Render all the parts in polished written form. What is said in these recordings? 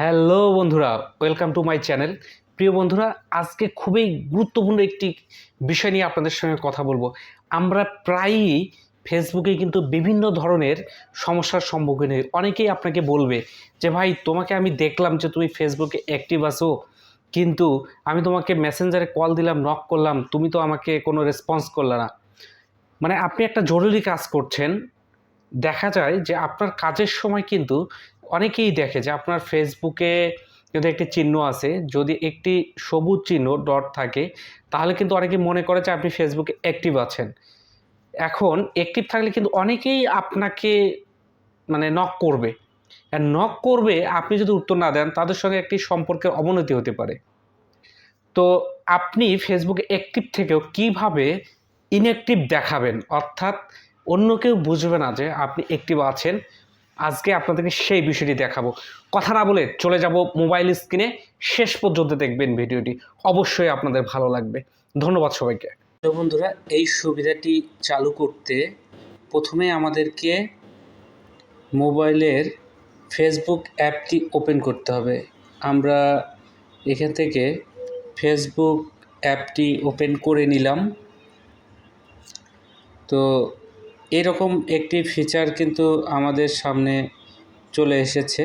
Hello বন্ধুরা, welcome to my channel. প্রিয় বন্ধুরা, আজকে খুবই গুরুত্বপূর্ণ একটি বিষয় নিয়ে আপনাদের সঙ্গে কথা বলবো। আমরা প্রায়ই ফেসবুকে কিন্তু বিভিন্ন ধরনের সমস্যার সম্মুখীন হই। অনেকেই আপনাকে বলবে যে ভাই, তোমাকে আমি দেখলাম যে তুমি ফেসবুকে অ্যাক্টিভ আছো, কিন্তু আমি তোমাকে মেসেঞ্জারে কল দিলাম, নক করলাম, তুমি তো আমাকে কোনো রেসপন্স করলে না। মানে আপনি একটা জরুরি কাজ করছেন, দেখা যায় যে আপনার কাজের সময় কিন্তু অনেকেই দেখে যে আপনার ফেসবুকে কিন্তু একটি চিহ্ন আছে, যদি একটি সবুজ চিহ্ন ডট থাকে তাহলে কিন্তু অনেকে মনে করে যে আপনি ফেসবুকে অ্যাক্টিভ আছেন। এখন অ্যাক্টিভ থাকলে কিন্তু অনেকেই আপনাকে মানে নক করবে, আর নক করবে, আপনি যদি উত্তর না দেন তাদের সঙ্গে একটি সম্পর্কের অবনতি হতে পারে। তো আপনি ফেসবুকে অ্যাক্টিভ থেকেও কিভাবে ইনঅ্যাক্টিভ দেখাবেন, অর্থাৎ অন্য কেউ বুঝবে না যে আপনি অ্যাক্টিভ আছেন, আজকে আপনাদেরকে সেই বিষয়টি দেখাবো। কথা না বলে চলে যাব মোবাইল স্ক্রিনে, শেষ পর্যন্ত দেখবেন ভিডিওটি, অবশ্যই আপনাদের ভালো লাগবে। ধন্যবাদ সবাইকে। তো বন্ধুরা, এই সুবিধাটি চালু করতে প্রথমে আমাদেরকে মোবাইলের ফেসবুক অ্যাপটি ওপেন করতে হবে। আমরা এখান থেকে ফেসবুক অ্যাপটি ওপেন করে নিলাম। তো এরকম একটি ফিচার কিন্তু আমাদের সামনে চলে এসেছে।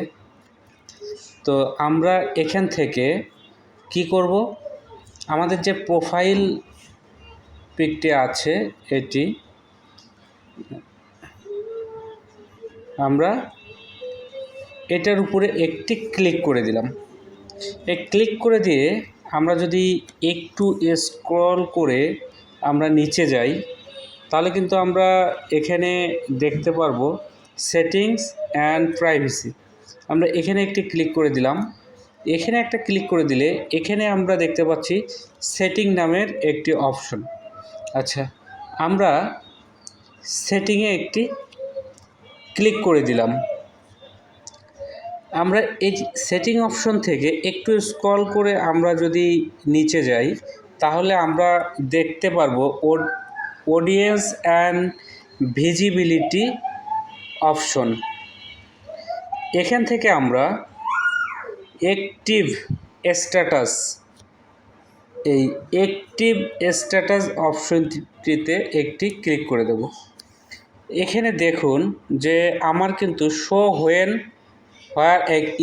তো আমরা এখান থেকে কি করব, আমাদের যে প্রোফাইল পিকটি আছে এটি আমরা এটার উপরে একটি ক্লিক করে দিলাম। এই ক্লিক করে দিয়ে আমরা যদি একটু স্ক্রল করে আমরা নিচে যাই, তাহলে কিন্তু আমরা এখানে দেখতে পারবো সেটিংস অ্যান্ড প্রাইভেসি। আমরা এখানে একটি ক্লিক করে দিলাম। এখানে একটা ক্লিক করে দিলে এখানে আমরা দেখতে পাচ্ছি সেটিং নামের একটি অপশন। আচ্ছা, আমরা সেটিংয়ে একটি ক্লিক করে দিলাম। আমরা এই সেটিং অপশন থেকে একটু স্ক্রল করে আমরা যদি নিচে যাই, তাহলে আমরা দেখতে পারবো অডিয়েন্স অ্যান্ড ভিজিবিলিটি অপশন। এখান থেকে আমরা অ্যাক্টিভ স্ট্যাটাস, এই অ্যাক্টিভ স্ট্যাটাস অপশনটিতে একটি ক্লিক করে দেব। এখানে দেখুন যে আমার কিন্তু show when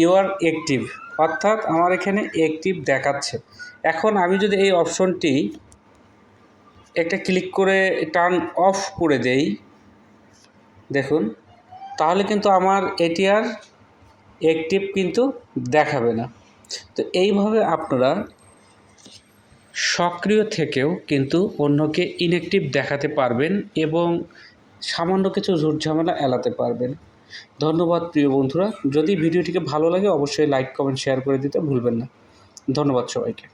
you are active, অর্থাৎ আমার এখানে অ্যাক্টিভ দেখাচ্ছে। এখন আমি যদি এই অপশনটি একটা ক্লিক করে টার্ন অফ করে দেই, দেখুন, তাহলে কিন্তু আমার এটি আর অ্যাক্টিভ কিন্তু দেখাবে না। তো এইভাবে আপনারা সক্রিয় থেকেও কিন্তু অন্যকে ইনঅ্যাক্টিভ দেখাতে পারবেন এবং সামান্য কিছু ঝুটঝামেলা এড়াতে পারবেন। ধন্যবাদ প্রিয় বন্ধুরা। যদি ভিডিওটিকে ভালো লাগে অবশ্যই লাইক, কমেন্ট, শেয়ার করে দিতে ভুলবেন না। ধন্যবাদ সবাইকে।